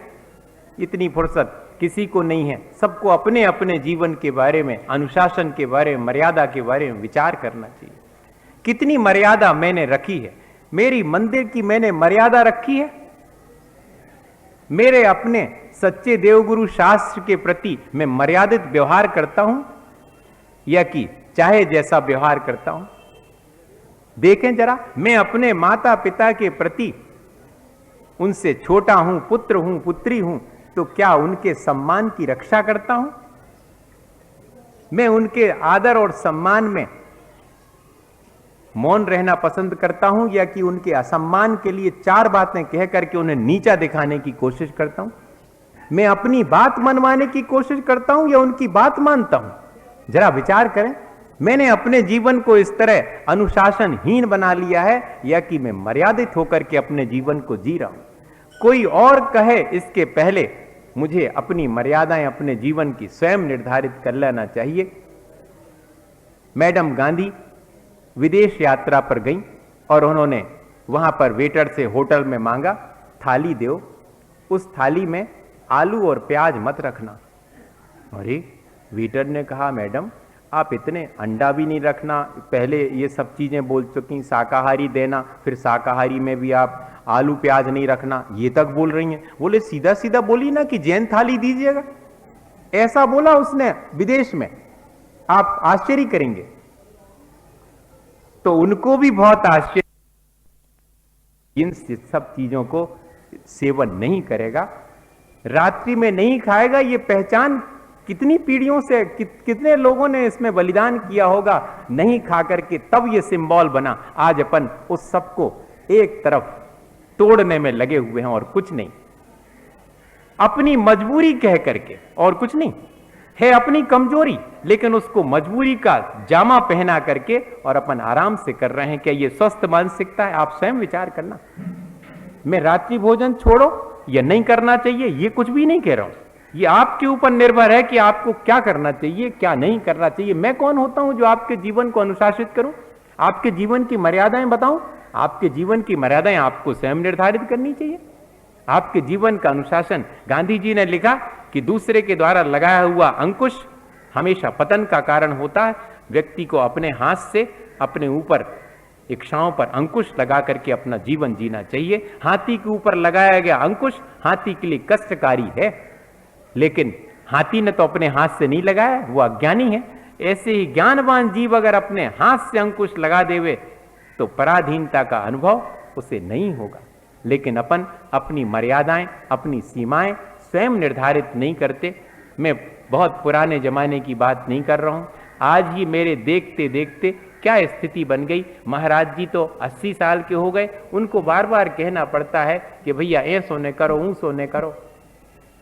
S1: इतनी फुर्सत किसी को नहीं है। सबको अपने अपने जीवन के बारे में, अनुशासन के बारे में, मर्यादा के बारे में विचार करना चाहिए। कितनी मर्यादा मैंने रखी है? मेरी मंदिर की मैंने मर्यादा रखी है? मेरे अपने सच्चे देवगुरु शास्त्र के प्रति मैं मर्यादित व्यवहार करता हूं, या कि चाहे जैसा व्यवहार करता हूं? देखें जरा, मैं अपने माता पिता के प्रति उनसे छोटा हूं, पुत्र हूं, पुत्री हूं, तो क्या उनके सम्मान की रक्षा करता हूं? मैं उनके आदर और सम्मान में मौन रहना पसंद करता हूं, या कि उनके असम्मान के लिए 4 बातें कह करके उन्हें नीचा दिखाने की कोशिश करता हूं? मैं अपनी बात मनवाने की कोशिश करता हूं या उनकी बात मानता हूं? जरा विचार करें। मैंने अपने जीवन को इस तरह अनुशासनहीन बना लिया है या कि मैं मर्यादित होकर के अपने जीवन को जी रहा हूं। कोई और कहे इसके पहले मुझे अपनी मर्यादाएं अपने जीवन की स्वयं निर्धारित कर लेना चाहिए। मैडम गांधी विदेश यात्रा पर गई और उन्होंने वहां पर वेटर से होटल में मांगा, थाली दो, उस थाली में आलू और प्याज मत रखना। अरे वेटर ने कहा, मैडम आप इतने अंडा भी नहीं रखना, पहले ये सब चीजें बोल चुकी, शाकाहारी देना, फिर शाकाहारी में भी आप आलू प्याज नहीं रखना, ये तक बोल रही हैं। बोले सीधा सीधा बोली ना कि जैन थाली दीजिएगा, ऐसा बोला उसने विदेश में, आप आश्चर्य करेंगे। तो उनको भी बहुत आश्चर्य, इन सब चीजों को सेवन नहीं करेगा, रात्रि में नहीं खाएगा, ये पहचान कितनी पीढ़ियों से कितने लोगों ने इसमें बलिदान किया होगा नहीं खा करके, तब ये सिंबल बना। आज अपन उस सबको एक तरफ तोड़ने में लगे हुए हैं और कुछ नहीं, अपनी मजबूरी कह करके, और कुछ नहीं है, अपनी कमजोरी, लेकिन उसको मजबूरी का जामा पहना करके और अपन आराम से कर रहे हैं। क्या ये स्वस्थ मानसिकता है? आप स्वयं विचार करना। मैं रात्रि भोजन छोड़ो या नहीं करना चाहिए, ये कुछ भी नहीं कह रहा हूं, ये आपके ऊपर निर्भर है कि आपको क्या करना चाहिए क्या नहीं करना चाहिए। मैं कौन होता हूं जो आपके जीवन को अनुशासित करूं, आपके जीवन की मर्यादाएं बताऊं? आपके जीवन की मर्यादाएं आपको स्वयं निर्धारित करनी चाहिए। आपके जीवन का अनुशासन, गांधी जी ने लिखा कि दूसरे के द्वारा लगाया हुआ अंकुश हमेशा पतन का कारण होता है। व्यक्ति को अपने हाथ से अपने ऊपर इच्छाओं पर अंकुश लगा करके अपना जीवन जीना चाहिए। हाथी के ऊपर लगाया गया अंकुश हाथी के लिए कष्टकारी है, लेकिन हाथी ने तो अपने हाथ से नहीं लगाया, वो अज्ञानी है। ऐसे ही ज्ञानवान जीव अगर अपने हाथ से अंकुश लगा देवे तो पराधीनता का अनुभव उसे नहीं होगा। लेकिन अपन अपनी मर्यादाएं, अपनी सीमाएं स्वयं निर्धारित नहीं करते। मैं बहुत पुराने जमाने की बात नहीं कर रहा हूं, आज ही मेरे देखते देखते क्या स्थिति बन गई। महाराज जी तो 80 साल के हो गए, उनको बार बार कहना पड़ता है कि भैया ऐ सोने करो, ऊं सोने करो।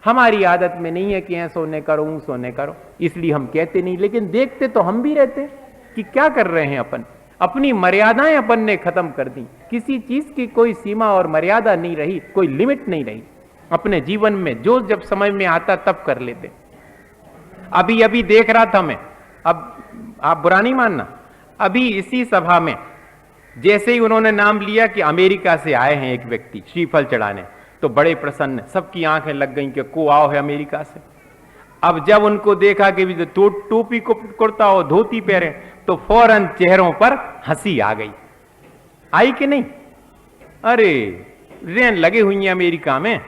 S1: हमारी आदत में नहीं है कि ऐ सोने करो, ऊं सोने करो, इसलिए हम कहते नहीं, लेकिन देखते तो हम भी रहते कि क्या कर रहे हैं अपन। अपनी मर्यादाएं अपन ने खत्म कर दी, किसी चीज की कोई सीमा और मर्यादा नहीं रही, कोई लिमिट नहीं रही। अपने जीवन में जो जब समझ में आता तब कर लेते। अभी अभी देख रहा था मैं, अब आप बुरा नहीं मानना, अभी इसी सभा में जैसे ही उन्होंने नाम लिया कि अमेरिका से आए हैं एक व्यक्ति श्रीफल चढ़ाने, तो बड़े प्रसन्न, सबकी आंखें लग गईं कि को आओ है अमेरिका से। अब जब उनको देखा कि टोपी को कुर्ता और धोती पहरे, तो फौरन चेहरों पर हंसी आ गई। आई कि नहीं? अरे रेन लगे हुई हैं अमेरिका में,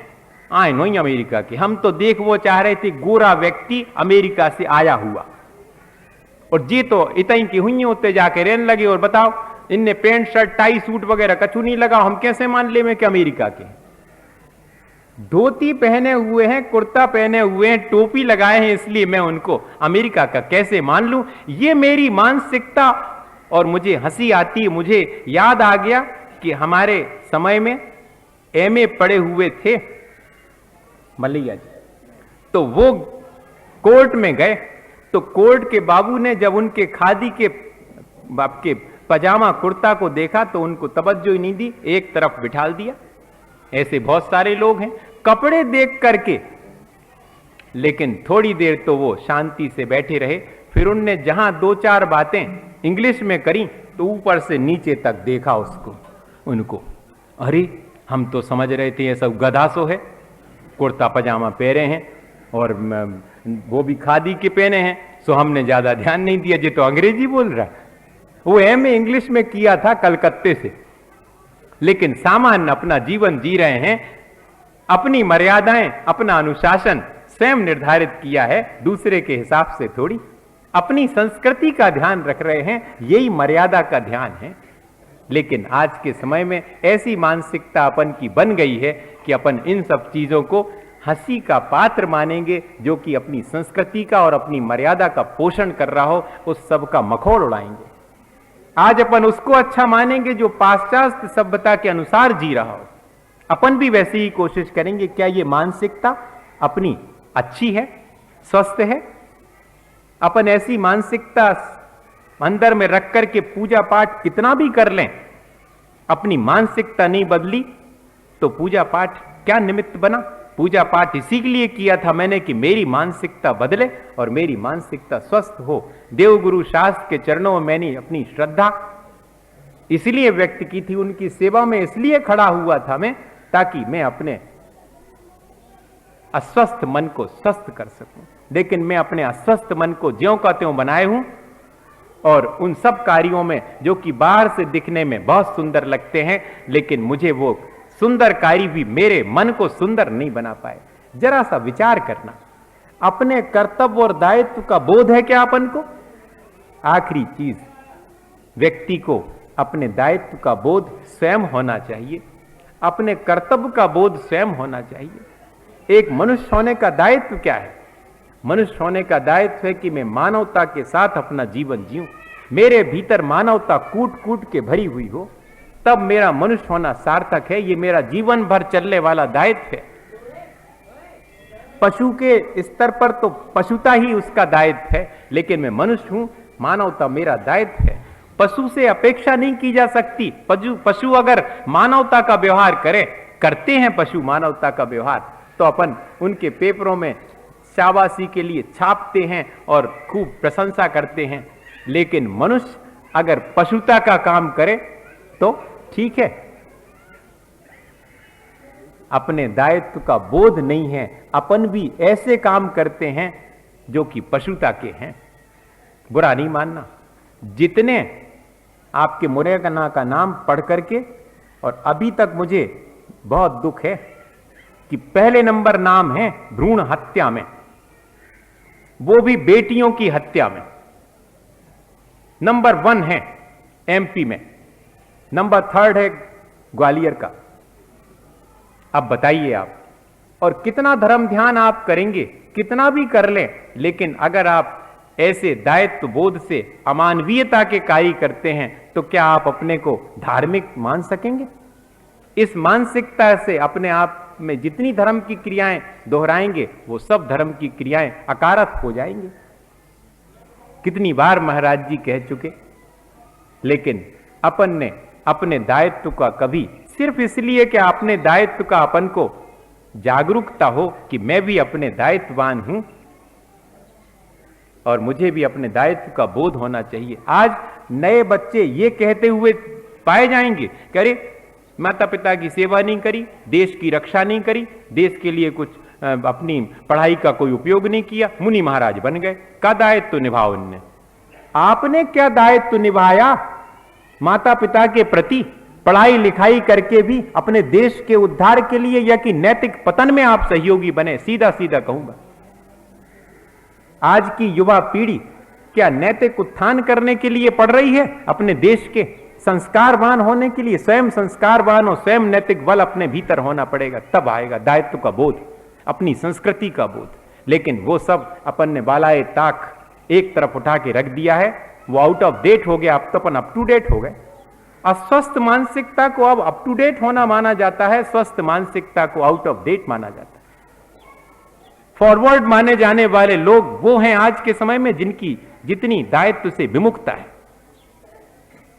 S1: आए नहीं अमेरिका के। हम तो देख वो चाह रहे थे गोरा व्यक्ति अमेरिका से आया हुआ, और जी तो इतनी की हुई होते जाके रेन लगे। और बताओ इनने पैंट शर्ट टाई सूट वगैरह कछु नहीं लगा, हम कैसे मान ले में कि अमेरिका के? धोती पहने हुए हैं, कुर्ता पहने हुए हैं, टोपी लगाए हैं, इसलिए मैं उनको अमेरिका का कैसे मान लूं? ये मेरी मानसिकता, और मुझे हंसी आती है। मुझे याद आ गया कि हमारे समय में एमए पढ़े हुए थे मलैया जी, तो वो कोर्ट में गए, तो कोर्ट के बाबू ने जब उनके खादी के आपके पजामा कुर्ता को देखा तो उनको तवज्जो ही नहीं दी, एक तरफ बिठा दिया। ऐसे बहुत सारे लोग हैं कपड़े देख करके, लेकिन थोड़ी देर तो वो शांति से बैठे रहे। फिर उनने जहां दो चार बातें इंग्लिश में करी तो ऊपर से नीचे तक देखा उसको, उनको, अरे हम तो समझ रहे थे ये सब गधासो है, कुर्ता पजामा पहने हैं और वो भी खादी के पहने हैं, सो हमने ज्यादा ध्यान नहीं दिया, जी तो अंग्रेजी बोल रहा। वो एमए इंग्लिश में किया था कलकत्ते से, लेकिन सामान्य अपना जीवन जी रहे हैं, अपनी मर्यादाएं, अपना अनुशासन स्वयं निर्धारित किया है, दूसरे के हिसाब से थोड़ी। अपनी संस्कृति का ध्यान रख रहे हैं, यही मर्यादा का ध्यान है। लेकिन आज के समय में ऐसी मानसिकता अपन की बन गई है कि अपन इन सब चीजों को हंसी का पात्र मानेंगे, जो कि अपनी संस्कृति का और अपनी मर्यादा का पोषण कर रहा हो, उस सब का मखौल उड़ाएंगे। आज अपन उसको अच्छा मानेंगे जो पाश्चात्य सभ्यता के अनुसार जी रहा हो। अपन भी वैसे ही कोशिश करेंगे। क्या ये मानसिकता अपनी अच्छी है, स्वस्थ है? अपन ऐसी मानसिकता अंदर में रख करके पूजा पाठ कितना भी कर लें, अपनी मानसिकता नहीं बदली तो पूजा पाठ क्या निमित्त बना। पूजा पाठ इसी के लिए किया था मैंने कि मेरी मानसिकता बदले और मेरी मानसिकता स्वस्थ हो। देवगुरु शास्त्र के चरणों में मैंने अपनी श्रद्धा इसलिए व्यक्त की थी, उनकी सेवा में इसलिए खड़ा हुआ था मैं, ताकि मैं अपने अस्वस्थ मन को स्वस्थ कर सकूं। लेकिन मैं अपने अस्वस्थ मन को ज्यों का त्यों बनाए हूं और उन सब कार्यों में जो कि बाहर से दिखने में बहुत सुंदर लगते हैं, लेकिन मुझे वो सुंदर कार्य भी मेरे मन को सुंदर नहीं बना पाए। जरा सा विचार करना, अपने कर्तव्य और दायित्व का बोध है क्या अपन को? आखिरी चीज, व्यक्ति को अपने दायित्व का बोध स्वयं होना चाहिए, अपने कर्तव्य का बोध स्वयं होना चाहिए। एक मनुष्य होने का दायित्व क्या है? मनुष्य होने का दायित्व है कि मैं मानवता के साथ अपना जीवन जीऊं, मेरे भीतर मानवता कूट कूट के भरी हुई हो, तब मेरा मनुष्य होना सार्थक है। ये मेरा जीवन भर चलने वाला दायित्व है। पशु के स्तर पर तो पशुता ही उसका दायित्व है, लेकिन मैं मनुष्य हूं, मानवता मेरा दायित्व है। पशु से अपेक्षा नहीं की जा सकती। पशु अगर मानवता का व्यवहार करते हैं पशु मानवता का व्यवहार, तो अपन उनके पेपरों में शाबाशी के लिए छापते हैं और खूब प्रशंसा करते हैं। लेकिन मनुष्य अगर पशुता का काम करे तो ठीक है। अपने दायित्व का बोध नहीं है, अपन भी ऐसे काम करते हैं जो कि पशुता के हैं। बुरा नहीं मानना। जितने आपके मुरैना का नाम पढ़ करके, और अभी तक मुझे बहुत दुख है कि पहले नंबर नाम है भ्रूण हत्या में, वो भी बेटियों की हत्या में। नंबर 1 है एमपी में, नंबर 3 है ग्वालियर का। अब बताइए आप, और कितना धर्म ध्यान आप करेंगे, कितना भी कर लें, लेकिन अगर आप ऐसे दायित्व बोध से अमानवीयता के कार्य करते हैं तो क्या आप अपने को धार्मिक मान सकेंगे? इस मानसिकता से अपने आप में जितनी धर्म की क्रियाएं दोहराएंगे, वो सब धर्म की क्रियाएं अकारक हो जाएंगी। कितनी बार महाराज जी कह चुके, लेकिन अपन ने अपने दायित्व का कभी, सिर्फ इसलिए कि अपने दायित्व का अपन को जागरूकता हो कि मैं भी अपने दायित्ववान हूं और मुझे भी अपने दायित्व का बोध होना चाहिए। आज नए बच्चे ये कहते हुए पाए जाएंगे कि अरे माता पिता की सेवा नहीं करी, देश की रक्षा नहीं करी, देश के लिए कुछ अपनी पढ़ाई का कोई उपयोग नहीं किया, मुनि महाराज बन गए। का दायित्व निभाओ इनने? आपने क्या दायित्व निभाया माता पिता के प्रति? पढ़ाई लिखाई करके भी अपने देश के उद्धार के लिए या कि नैतिक पतन में आप सहयोगी बने? सीधा सीधा कहूंगा, आज की युवा पीढ़ी क्या नैतिक उत्थान करने के लिए पढ़ रही है? अपने देश के संस्कारवान होने के लिए स्वयं संस्कारवान और स्वयं नैतिक बल अपने भीतर होना पड़ेगा, तब आएगा दायित्व का बोध, अपनी संस्कृति का बोध। लेकिन वो सब अपन ने बालाए ताक एक तरफ उठा के रख दिया है, वो आउट ऑफ डेट हो गया। अब तो अपन अप टू डेट हो गए। अस्वस्थ मानसिकता को अब अप टू डेट होना माना जाता है, स्वस्थ मानसिकता को आउट ऑफ डेट माना जाता है। फॉरवर्ड माने जाने वाले लोग वो हैं आज के समय में जिनकी जितनी दायित्व से विमुखता है,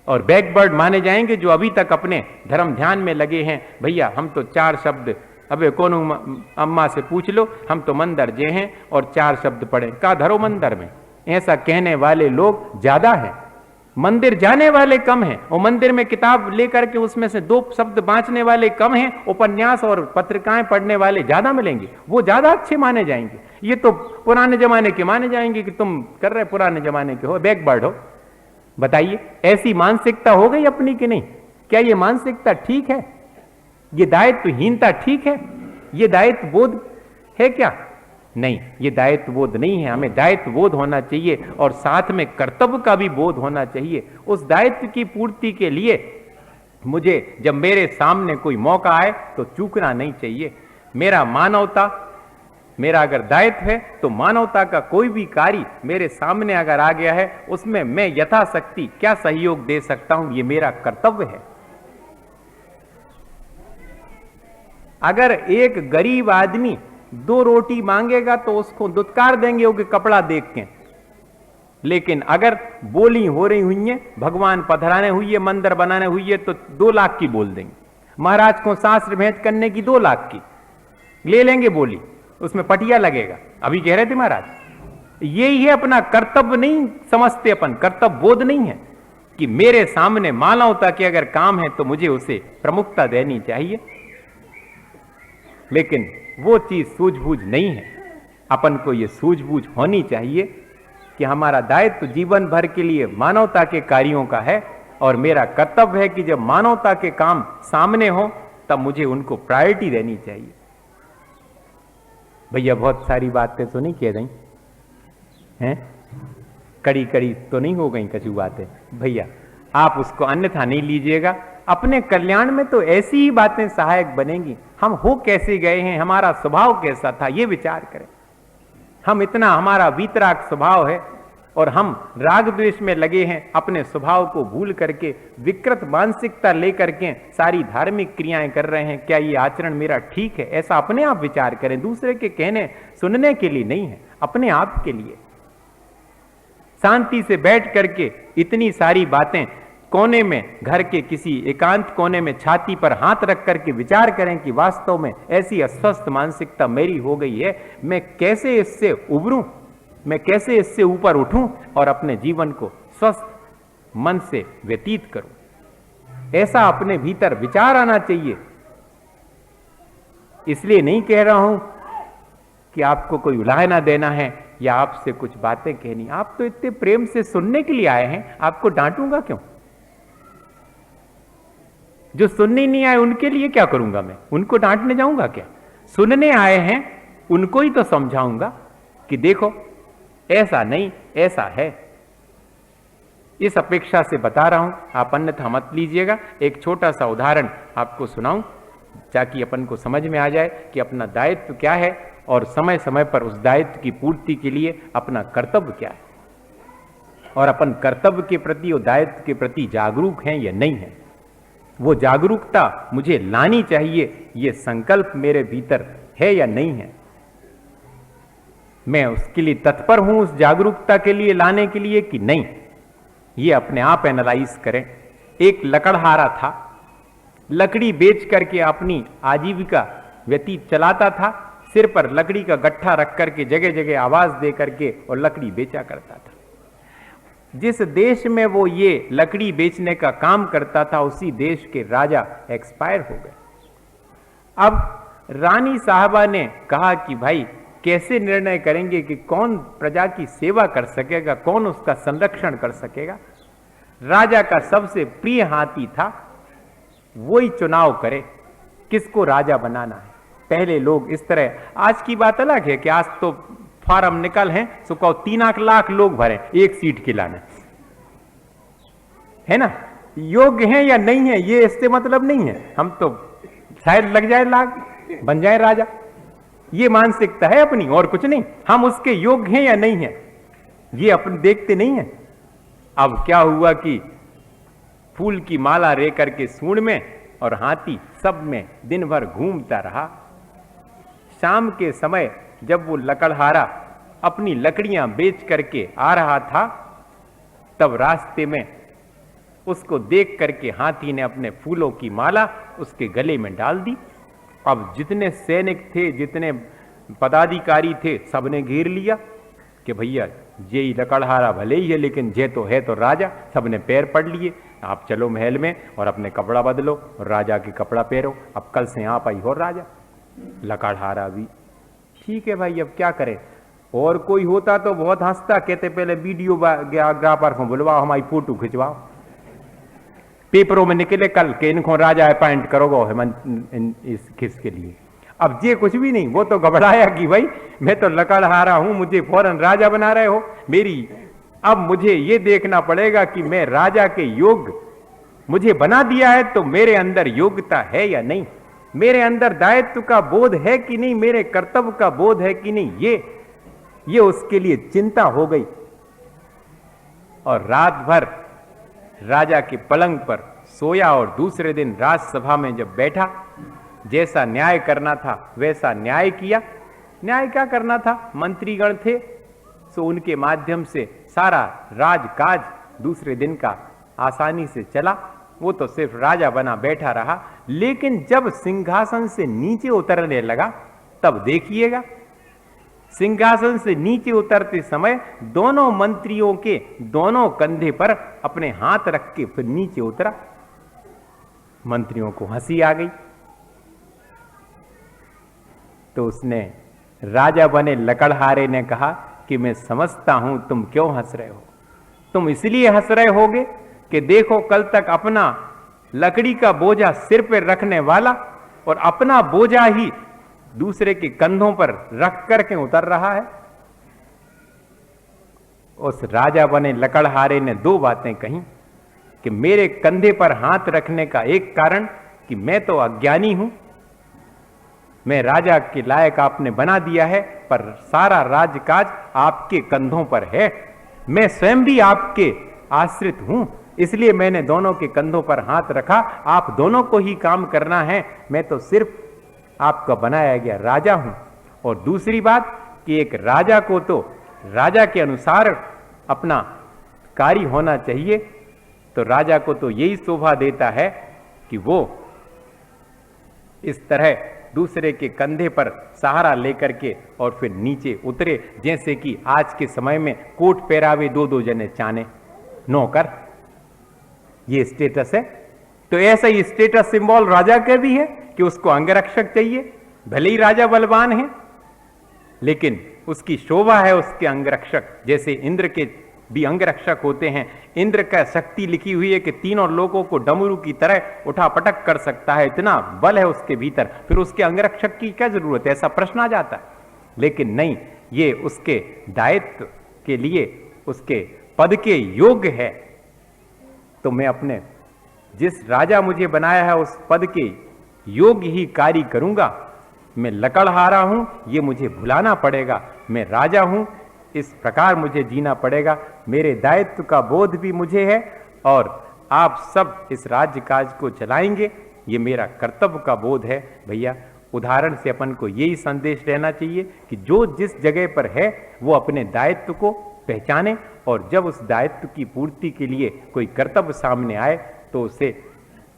S1: और बैकवर्ड माने जाएंगे जो अभी तक अपने धर्म ध्यान में लगे हैं। भैया हम तो 4 शब्द, अबे कौन अम्मा से पूछ लो, हम तो मंदिर जे हैं और 4 शब्द पढ़े, का धरो मंदिर में, ऐसा कहने वाले लोग ज्यादा हैं। मंदिर जाने वाले कम हैं, और मंदिर में किताब लेकर के उसमें से 2 शब्द बांचने वाले कम हैं। उपन्यास और पत्रिकाएं पढ़ने वाले ज्यादा मिलेंगे, वो ज्यादा अच्छे माने जाएंगे। ये तो पुराने जमाने के माने जाएंगे कि तुम कर रहे पुराने जमाने के हो, बैकवर्ड हो। बताइए, ऐसी मानसिकता हो गई अपनी कि नहीं? क्या ये मानसिकता ठीक है? ये दायित्वहीनता ठीक है? ये दायित्व बोध है क्या? नहीं, ये दायित्व बोध नहीं है। हमें दायित्व बोध होना चाहिए और साथ में कर्तव्य का भी बोध होना चाहिए। उस दायित्व की पूर्ति के लिए मुझे जब मेरे सामने कोई मौका आए तो चूकना नहीं चाहिए। मेरा मानवता, मेरा अगर दायित्व है तो मानवता का कोई भी कार्य मेरे सामने अगर आ गया है, उसमें मैं यथाशक्ति क्या सहयोग दे सकता हूं, ये मेरा कर्तव्य है। अगर एक गरीब आदमी 2 रोटी मांगेगा तो उसको दुत्कार देंगे वो कि कपड़ा देख के, लेकिन अगर बोली हो रही हुई है, भगवान पधराने हुई है, मंदिर बनाने हुई है, तो 2 लाख की बोल देंगे। महाराज को शास्त्र भेंट करने की 2 लाख की ले लेंगे बोली, उसमें पटिया लगेगा। अभी कह रहे थे महाराज, यही है अपना कर्तव्य नहीं समझते, अपन कर्तव्य बोध नहीं है कि मेरे सामने मानवता के अगर काम है तो मुझे उसे प्रमुखता देनी चाहिए। लेकिन वो चीज सूझबूझ नहीं है। अपन को ये सूझबूझ होनी चाहिए कि हमारा दायित्व जीवन भर के लिए मानवता के कार्यों का है, और मेरा कर्तव्य है कि जब मानवता के काम सामने हो तब मुझे उनको प्रायोरिटी देनी चाहिए। भैया बहुत सारी बातें तो नहीं कह रही हैं, कड़ी कड़ी तो नहीं हो गई कछु बातें। भैया आप उसको अन्यथा नहीं लीजिएगा, अपने कल्याण में तो ऐसी ही बातें सहायक बनेंगी। हम हो कैसे गए हैं, हमारा स्वभाव कैसा था, ये विचार करें। हम इतना, हमारा वीतराग स्वभाव है और हम राग द्वेष में लगे हैं, अपने स्वभाव को भूल करके विकृत मानसिकता लेकर के सारी धार्मिक क्रियाएं कर रहे हैं। क्या ये आचरण मेरा ठीक है? ऐसा अपने आप विचार करें, दूसरे के कहने सुनने के लिए नहीं है, अपने आप के लिए। शांति से बैठ करके इतनी सारी बातें कोने में, घर के किसी एकांत कोने में छाती पर हाथ रख करके विचार करें कि वास्तव में ऐसी अस्वस्थ मानसिकता मेरी हो गई है, मैं कैसे इससे उबरूं, मैं कैसे इससे ऊपर उठूं और अपने जीवन को स्वस्थ मन से व्यतीत करूं। ऐसा अपने भीतर विचार आना चाहिए। इसलिए नहीं कह रहा हूं कि आपको कोई उलाहना देना है या आपसे कुछ बातें कहनी। आप तो इतने प्रेम से सुनने के लिए आए हैं, आपको डांटूंगा क्यों? जो सुनने नहीं आए उनके लिए क्या करूंगा मैं? उनको डांटने जाऊंगा क्या? सुनने आए हैं उनको ही तो समझाऊंगा कि देखो ऐसा नहीं, ऐसा है। इस अपेक्षा से बता रहा हूं, आप अन्यथा मत लीजिएगा। एक छोटा सा उदाहरण आपको सुनाऊं ताकि अपन को समझ में आ जाए कि अपना दायित्व क्या है और समय समय पर उस दायित्व की पूर्ति के लिए अपना कर्तव्य क्या है, और अपन कर्तव्य के प्रति और दायित्व के प्रति जागरूक हैं या नहीं है। वो जागरूकता मुझे लानी चाहिए, ये संकल्प मेरे भीतर है या नहीं है। मैं उसके लिए तत्पर हूं, उस जागरूकता के लिए लाने के लिए कि नहीं, ये अपने आप एनालाइज करें। एक लकड़हारा था, लकड़ी बेच करके अपनी आजीविका व्यतीत चलाता था। सिर पर लकड़ी का गट्ठा रख करके जगह जगह आवाज दे करके और लकड़ी बेचा करता था। जिस देश में वो ये लकड़ी बेचने का काम करता था, उसी देश के राजा एक्सपायर हो गए। अब रानी साहबा ने कहा कि भाई कैसे निर्णय करेंगे कि कौन प्रजा की सेवा कर सकेगा, कौन उसका संरक्षण कर सकेगा। राजा का सबसे प्रिय हाथी था, वही चुनाव करे किसको राजा बनाना है। पहले लोग इस तरह, आज की बात अलग है कि आज तो फार्म निकल हैं, सो कहो 3 लाख लोग भरे एक सीट के लाने, है ना। योग्य है या नहीं है ये इससे मतलब नहीं है, हम तो शायद लग जाए लाख, बन जाए राजा, ये मानसिकता है अपनी और कुछ नहीं। हम उसके योग्य हैं या नहीं है ये अपन देखते नहीं है। अब क्या हुआ कि फूल की माला रे करके सूंड में और हाथी सब में दिन भर घूमता रहा। शाम के समय जब वो लकड़हारा अपनी लकड़ियां बेच करके आ रहा था, तब रास्ते में उसको देख करके हाथी ने अपने फूलों की माला उसके गले में डाल दी। अब जितने सैनिक थे, जितने पदाधिकारी थे, सबने घेर लिया कि भैया ये लकड़हारा भले ही है लेकिन जे तो है तो राजा। सबने पैर पड़ लिए, आप चलो महल में और अपने कपड़ा बदलो और राजा के कपड़ा पहनो, अब कल से आप आई हो राजा। लकड़हारा भी ठीक है भाई, अब क्या करें। और कोई होता तो बहुत हंसता, कहते पहले वीडियोग्राफर को बुलवाओ, हमारी फोटो खिंचवाओ, पेपरों में निकले कल के इनको राजा अपॉइंट करोगे हेमंत इस किस के लिए। अब ये कुछ भी नहीं, वो तो घबराया कि भाई मैं तो लकड़हारा हूं, मुझे फौरन राजा बना रहे हो मेरी, अब मुझे ये देखना पड़ेगा कि मैं राजा के योग्य, मुझे बना दिया है तो मेरे अंदर योग्यता है या नहीं, मेरे अंदर दायित्व का बोध है कि नहीं, मेरे कर्तव्य का बोध है कि नहीं। ये उसके लिए चिंता हो गई। और रात भर राजा के पलंग पर सोया और दूसरे दिन राजसभा में जब बैठा, जैसा न्याय करना था वैसा न्याय किया। न्याय क्या करना था, मंत्रीगण थे, सो उनके माध्यम से सारा राजकाज दूसरे दिन का आसानी से चला। वो तो सिर्फ राजा बना बैठा रहा, लेकिन जब सिंहासन से नीचे उतरने लगा तब देखिएगा, सिंहासन से नीचे उतरते समय दोनों मंत्रियों के दोनों कंधे पर अपने हाथ रख के फिर नीचे उतरा। मंत्रियों को हंसी आ गई, तो उसने राजा बने लकड़हारे ने कहा कि मैं समझता हूं तुम क्यों हंस रहे हो। तुम इसलिए हंस रहे होगे कि देखो कल तक अपना लकड़ी का बोझा सिर पर रखने वाला और अपना बोझा ही दूसरे के कंधों पर रख करके उतर रहा है। उस राजा बने लकड़हारे ने दो बातें कही कि मेरे कंधे पर हाथ रखने का एक कारण कि मैं तो अज्ञानी हूं, मैं राजा के लायक आपने बना दिया है, पर सारा राजकाज आपके कंधों पर है। मैं स्वयं भी आपके आश्रित हूं, इसलिए मैंने दोनों के कंधों पर हाथ रखा। आप दोनों को ही काम करना है, मैं तो सिर्फ आपका बनाया गया राजा हूं। और दूसरी बात कि एक राजा को तो राजा के अनुसार अपना कार्य होना चाहिए, तो राजा को तो यही शोभा देता है कि वो इस तरह दूसरे के कंधे पर सहारा लेकर के और फिर नीचे उतरे, जैसे कि आज के समय में कोट पहरावे दो दो जने चाने नौकर, ये स्टेटस है। तो ऐसा ही स्टेटस सिंबल राजा का भी है कि उसको अंगरक्षक चाहिए। भले ही राजा बलवान है, लेकिन उसकी शोभा है उसके अंगरक्षक। जैसे इंद्र के भी अंगरक्षक होते हैं। इंद्र का शक्ति लिखी हुई है कि तीनों लोगों को डमरू की तरह उठा पटक कर सकता है, इतना बल है उसके भीतर, फिर उसके अंगरक्षक की क्या जरूरत है, ऐसा प्रश्न आ जाता है। लेकिन नहीं, ये उसके दायित्व के लिए, उसके पद के योग्य है। तो मैं अपने जिस राजा मुझे बनाया है उस पद के योग्य ही कार्य करूंगा। मैं लकड़हारा हूं, ये मुझे भुलाना पड़ेगा। मैं राजा हूं, इस प्रकार मुझे जीना पड़ेगा। मेरे दायित्व का बोध भी मुझे है और आप सब इस राज्य काज को चलाएंगे, ये मेरा कर्तव्य का बोध है। भैया, उदाहरण से अपन को यही संदेश रहना चाहिए कि जो जिस जगह पर है वो अपने दायित्व को पहचाने, और जब उस दायित्व की पूर्ति के लिए कोई कर्तव्य सामने आए तो उसे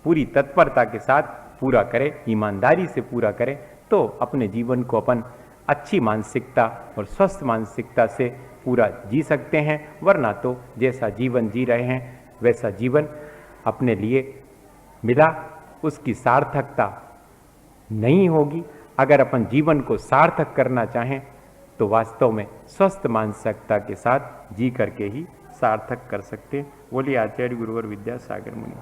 S1: पूरी तत्परता के साथ पूरा करें, ईमानदारी से पूरा करें। तो अपने जीवन को अपन अच्छी मानसिकता और स्वस्थ मानसिकता से पूरा जी सकते हैं। वरना तो जैसा जीवन जी रहे हैं वैसा जीवन अपने लिए मिला, उसकी सार्थकता नहीं होगी। अगर अपन जीवन को सार्थक करना चाहें तो वास्तव में स्वस्थ मानसिकता के साथ जी करके ही सार्थक कर सकते हैं। बोलिए आचार्य गुरुवर विद्यासागर मुनि।